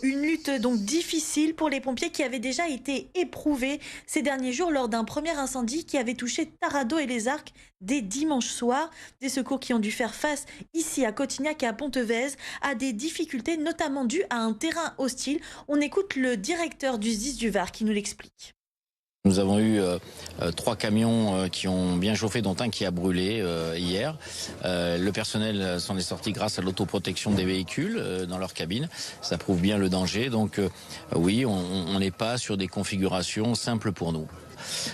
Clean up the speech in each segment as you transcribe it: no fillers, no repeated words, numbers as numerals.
Une lutte donc difficile pour les pompiers qui avaient déjà été éprouvés ces derniers jours lors d'un premier incendie qui avait touché Tarandeau et les Arcs dès dimanche soir. Des secours qui ont dû faire face ici à Cotignac et à Pontevez à des difficultés notamment dues à un terrain hostile. On écoute le directeur du SDIS du Var qui nous l'explique. Nous avons eu 3 camions qui ont bien chauffé, dont un qui a brûlé hier. Le personnel s'en est sorti grâce à l'autoprotection des véhicules dans leur cabine. Ça prouve bien le danger. Donc oui, on n'est pas sur des configurations simples pour nous.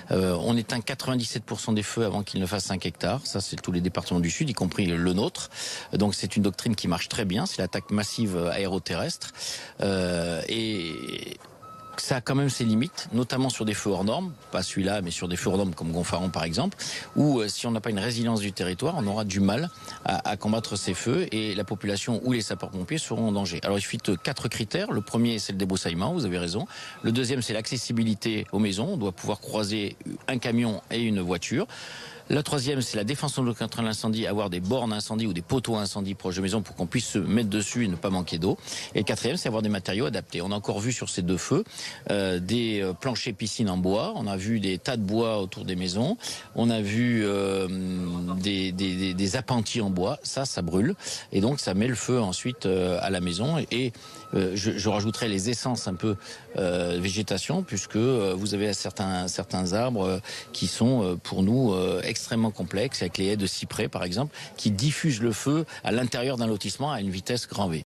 On éteint 97% des feux avant qu'ils ne fassent 5 hectares. Ça, c'est tous les départements du Sud, y compris le nôtre. Donc c'est une doctrine qui marche très bien. C'est l'attaque massive aéroterrestre. Et ça a quand même ses limites, notamment sur des feux hors normes, pas celui-là, mais sur des feux hors normes comme Gonfaron par exemple, où si on n'a pas une résilience du territoire, on aura du mal à combattre ces feux et la population ou les sapeurs-pompiers seront en danger. Alors il suffit de 4 critères. Le premier, c'est le débroussaillement, vous avez raison. Le deuxième, c'est l'accessibilité aux maisons. On doit pouvoir croiser un camion et une voiture. La troisième, c'est la défense contre l'incendie, avoir des bornes incendie ou des poteaux incendie proches de maison pour qu'on puisse se mettre dessus et ne pas manquer d'eau. Et le quatrième, c'est avoir des matériaux adaptés. On a encore vu sur ces 2 feux des planchers piscines en bois. On a vu des tas de bois autour des maisons. On a vu des appentis en bois. Ça brûle. Et donc, ça met le feu ensuite à la maison. Et je rajouterai les essences un peu végétation, puisque vous avez certains arbres qui sont pour nous extrêmement complexes, avec les haies de cyprès par exemple, qui diffusent le feu à l'intérieur d'un lotissement à une vitesse grand V.